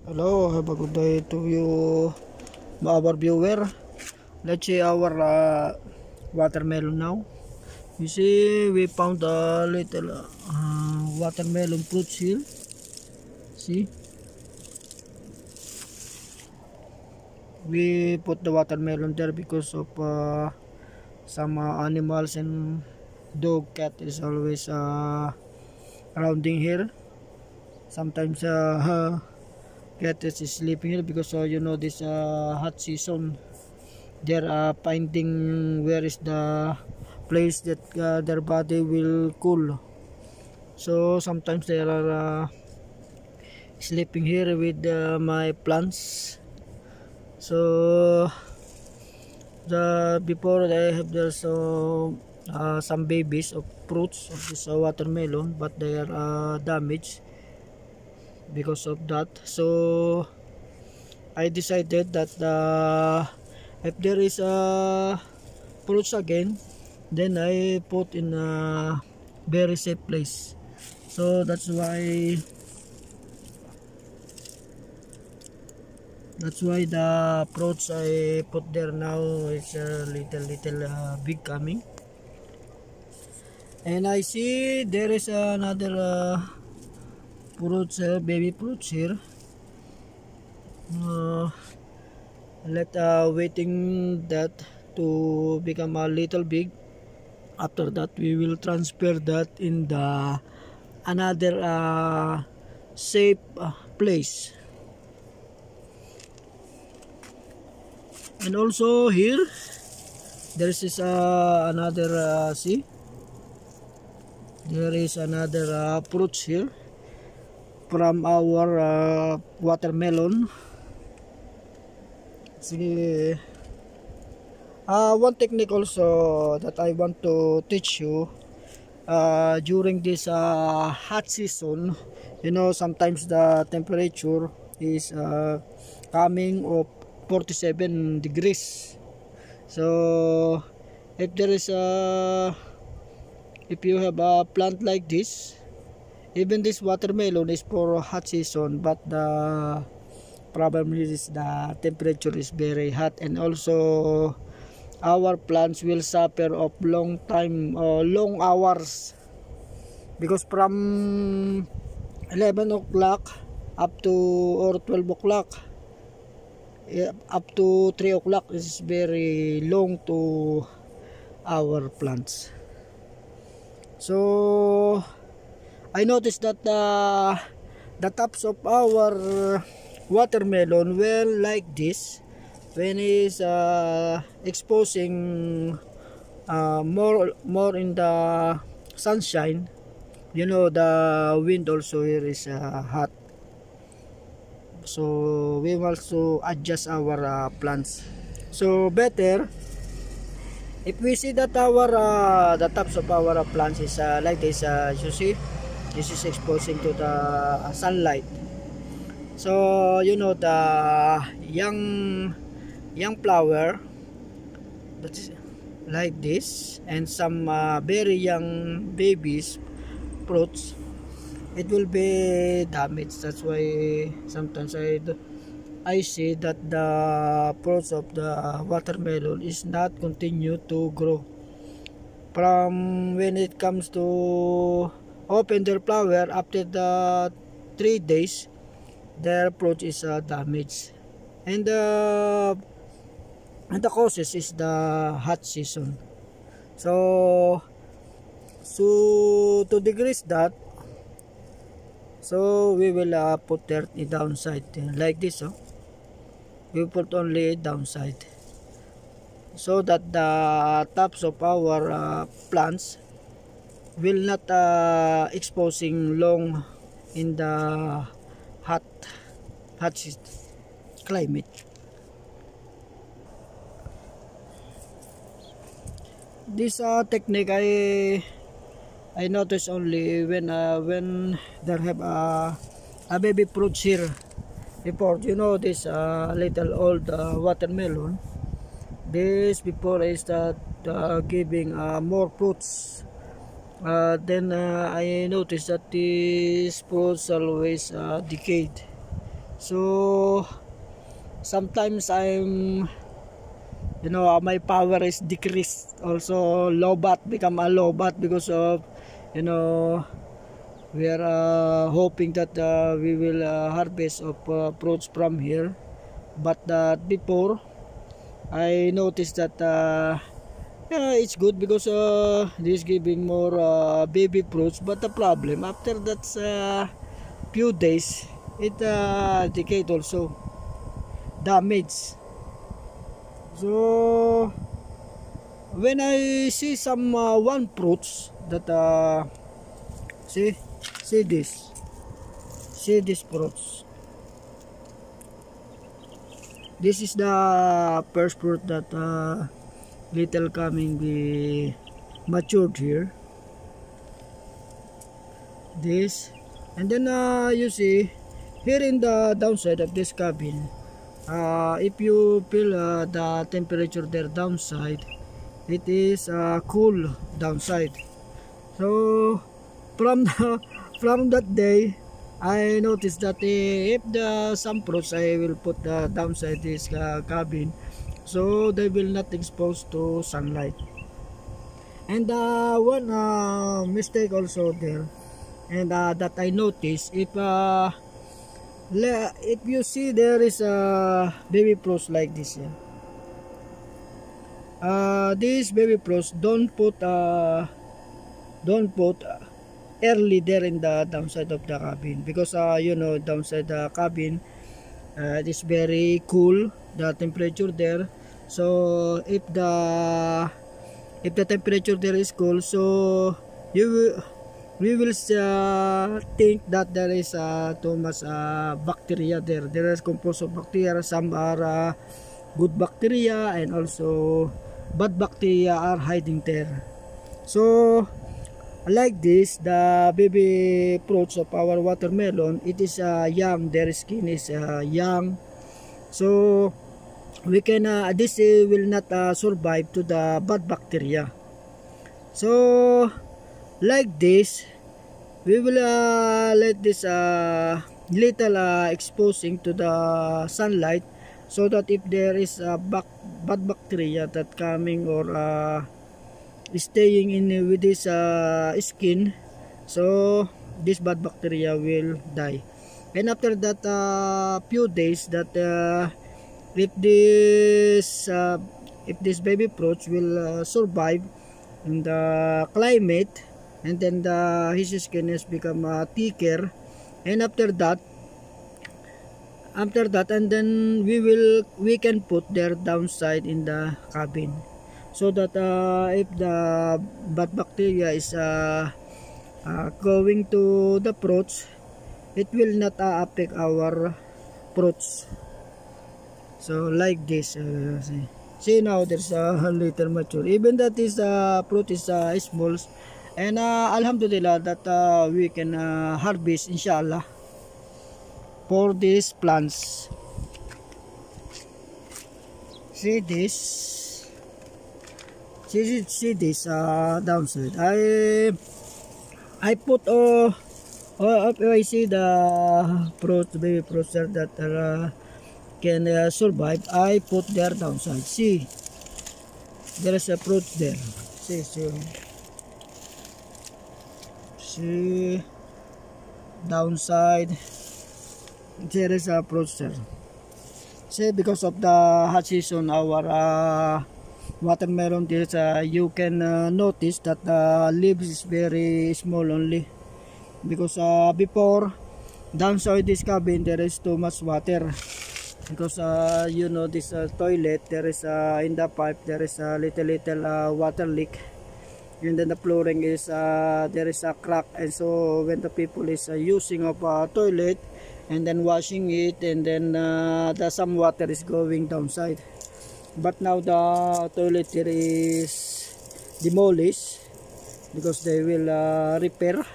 Hello, have a good day to you, our viewer. Let's see our watermelon now. You see, we found a little watermelon fruits here. See, we put the watermelon there because of some animals and dog, cat is always rounding here. Sometimes cat is sleeping here because you know this hot season. They're finding where is the place that their body will cool. So sometimes they are sleeping here with my plants. So before I have there's some babies of fruits of this watermelon, but they are damaged because of that. So I decided that if there is fruits again, then I put in a very safe place. So that's why the fruits I put there now is a little big coming. And I see there is another fruits, baby fruits here. Waiting that to become a little big. After that we will transfer that in the another safe place. And also here there is another see, there is another fruits here from our watermelon. See, one technique also that I want to teach you during this hot season. You know, sometimes the temperature is coming of 47 degrees. So if there is if you have a plant like this, even this watermelon is for hot season, but the problem is the temperature is very hot, and also our plants will suffer of long time long hours, because from 11 o'clock up to or 12 o'clock up to 3 o'clock is very long to our plants. So I noticed that the tops of our watermelon will like this when it's exposing more in the sunshine. You know, the wind also here is hot, so we also adjust our plants. So better if we see that our the tops of our plants is like this, you see this is exposing to the sunlight. So you know, the young flower that is like this, and some very young babies fruits, it will be damaged. That's why sometimes I see that the fruits of the watermelon is not continue to grow. From when it comes to open their flower, after the 3 days their fruit is damaged. And the causes is the hot season. So to decrease that, so we will put the downside like this. We put only downside, so that the tops of our plants will not exposing long in the hot climate. This technique I notice only when there have a baby fruits here. Before, you know, this little old watermelon, this before I start giving more fruits, then I noticed that these fruits always decayed. So sometimes I'm, my power is decreased. Also lobat become a lobat because of, we are hoping that we will harvest of fruits from here. But before I noticed that yeah, it's good because this giving more baby fruits. But the problem after that few days, it decayed also, damaged. So when I see some one fruits that see see this fruits. This is the first fruit that little coming be matured here. This, and then you see here in the downside of this cabin, if you feel the temperature there downside, it is cool downside. So from from that day I noticed that if the some fruits I will put downside this cabin, so they will not exposed to sunlight. And one mistake also there, and that I noticed, if you see there is a baby fruits like this, these baby fruits don't put early there in the downside of the cabin, because downside the cabin it is very cool, the temperature there. So if the temperature there is cool, so we will think that there is too much bacteria there. There is composed of bacteria. Some are good bacteria, and also bad bacteria are hiding there. So like this, the baby fruits of our watermelon, it is young, their skin is young, so we can this will not survive to the bad bacteria. So like this, we will let this little exposing to the sunlight, so that if there is bad bacteria that coming or staying in with this skin, so this bad bacteria will die. And after that few days, that if this baby fruits will survive in the climate, and then his skin has become thicker, and after that and then we can put their downside in the cabin, so that if the bad bacteria is going to the fruits, it will not affect our fruits. So like this, see now there's a little mature, even that is fruit is small, and alhamdulillah that we can harvest inshallah for these plants. See this, see this downside. I put I see the fruit, baby fruits that can survive. I put their downside. See, there is a fruit there. See downside. There is a fruit there. See, because of the hot season, our watermelon, this you can notice that the leaves is very small only, because before downside this cabin there is too much water, because this toilet, there is in the pipe there is a little water leak, and then the flooring is there is a crack, and so when the people is using of toilet and then washing it, and then some water is going downside. But now the toilet here is demolished because they will repair.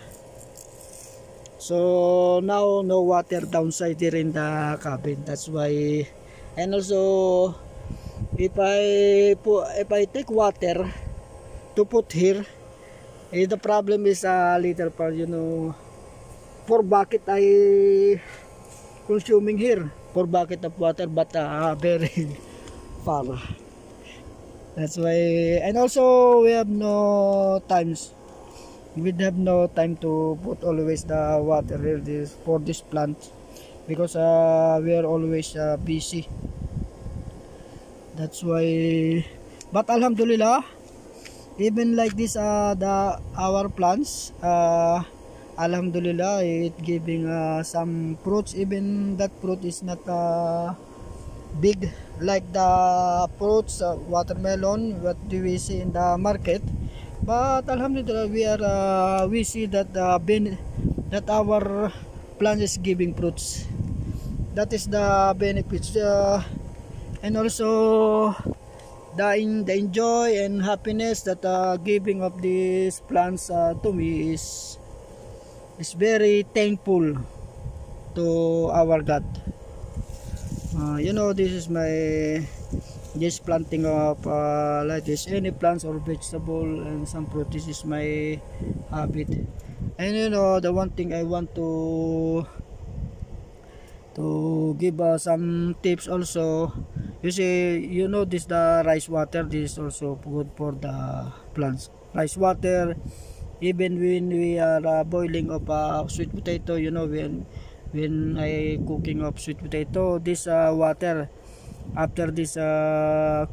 So now no water downside here in the cabin. That's why. And also, if I take water to put here, the problem is a little part, 4 bucket consuming here 4 bucket of water, but very far. That's why. And also we have no times. We have no time to put always the water here for this plant, because we are always busy. That's why. But alhamdulillah, even like this, our plants, alhamdulillah, it giving some fruits. Even that fruit is not big like the fruits, watermelon, what do we see in the market. But alhamdulillah, we see that that our plant is giving fruits. That is the benefits, and also the enjoy and happiness that giving of these plants to me is very thankful to our God. You know, this is my just planting of like this, any plants or vegetable and some fruit. This is my habit. And you know, the one thing I want to give some tips also. You see, you know, this the rice water, this is also good for the plants. Rice water, even when we are boiling of sweet potato, you know, when I cooking of sweet potato, this water, after this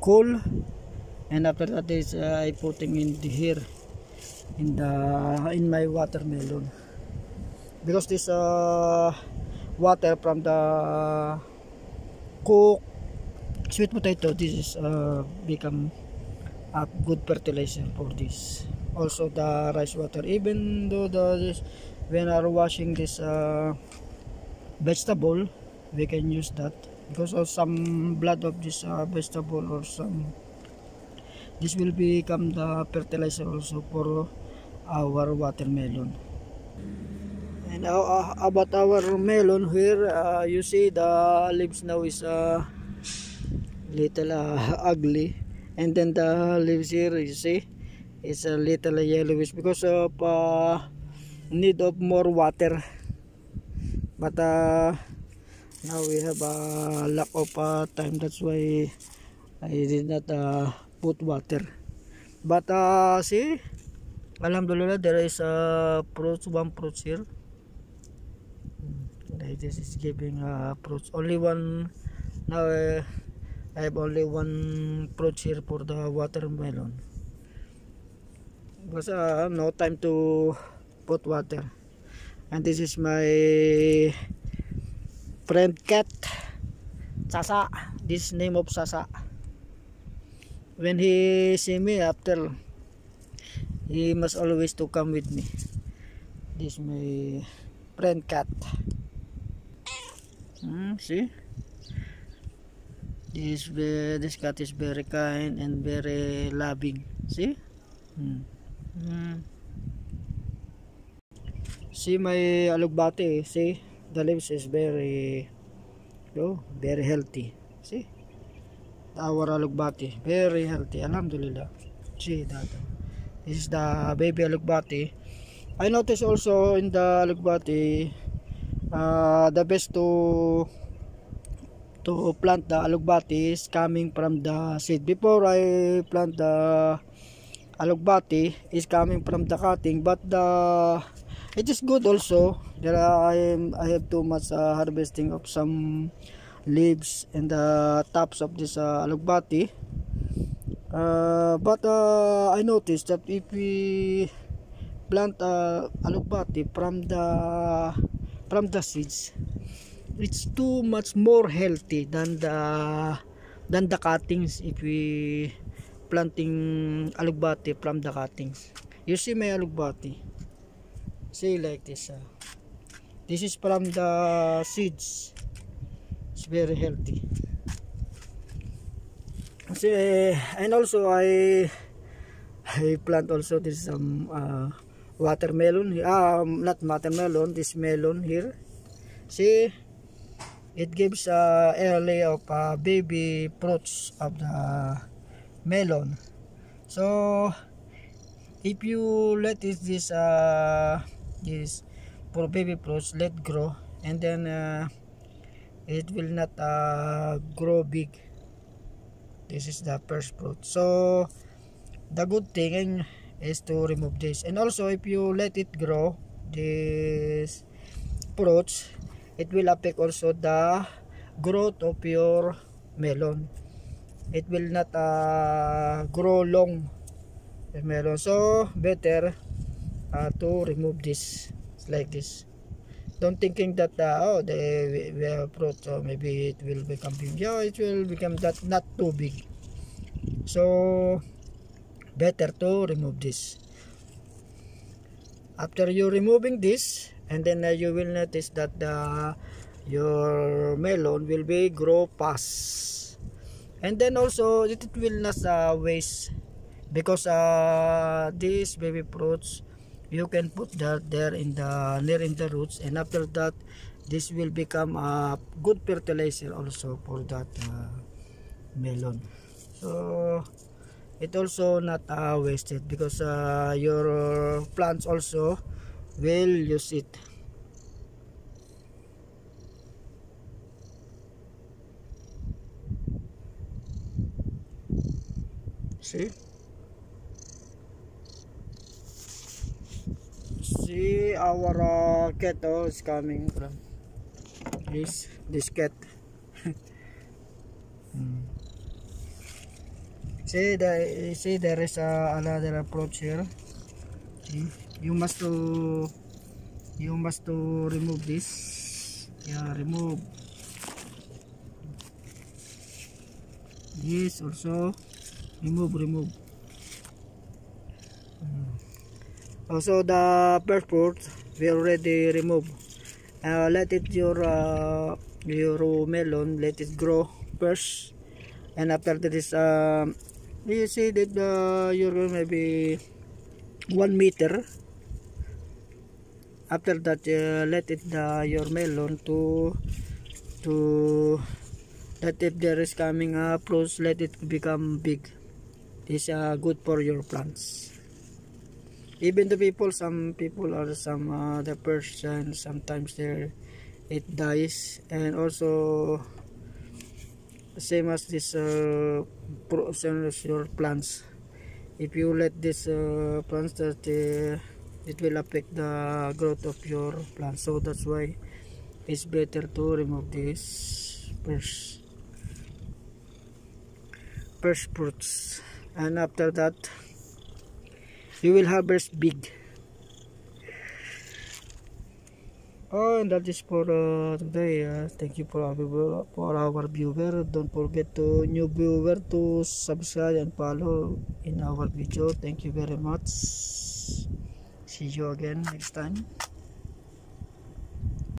cool, and after that is I putting in here in my watermelon, because this water from the cook sweet potato, this is become a good fertilizer for this. Also the rice water, even though when are washing this vegetable, we can use that, because of some blood of this vegetable or some, this will become the fertilizer also for our watermelon. And about our melon here, you see the leaves now is little ugly, and then the leaves here, you see, it's a little yellowish because of need of more water. But now we have a lack of time, that's why I did not put water. But see, alhamdulillah, there is one fruit here. This is giving fruits, only one. Now I have only one fruit here for the watermelon, because no time to put water. And this is my friend cat, Sasa. This name of Sasa. When he see me, after, he must always to come with me. This is my friend cat. See, this cat is very kind and very loving. See. See my alugbate. See, the leaves is very healthy. See, our alugbate very healthy, alhamdulillah. See that, this is the baby alugbate. I notice also in the alugbate, the best to plant the alugbate is coming from the seed. Before I plant the alugbate is coming from the cutting, but it is good also. There I have too much harvesting of some leaves and the tops of this alugbate. But I noticed that if we plant alugbate from the seeds, it's too much more healthy than the cuttings. If we planting alugbate from the cuttings, you see my alugbate, see like this. This is from the seeds. It's very healthy. See, and also I plant also this watermelon, not watermelon, this melon here. See, it gives early of baby fruits of the melon. So if you let this for baby fruits, let grow, and then it will not grow big. This is the first fruit. So the good thing is to remove this. And also if you let it grow, this fruits, it will affect also the growth of your melon. It will not grow long the melon. So better to remove this like this. Don't thinking that oh, the fruit, so maybe it will become big. Yeah, it will become that not too big. So better to remove this. After you removing this, and then you will notice that your melon will be grow fast. And then also it will not waste, because these baby fruits you can put that there in the near in the roots, and after that this will become a good fertilizer also for that melon. So it also not wasted, because your plants also will use it. See our cat is coming from this cat. See there is another approach here. See, you must to remove this. Yeah, remove this also. Remove. Also the first fruit we already remove. Let it your melon, let it grow first, and after this you see that your maybe 1 meter. After that let it your melon to that if there is coming fruits, let it become big. This good for your plants. Even the people, some people or some the person, sometimes there it dies. And also same as this your plants, if you let this plants that it will affect the growth of your plants. So that's why it's better to remove this first fruits, and after that you will harvest big. And that is for today. Thank you for our viewer. Don't forget to new viewer to subscribe and follow in our video. Thank you very much. See you again next time.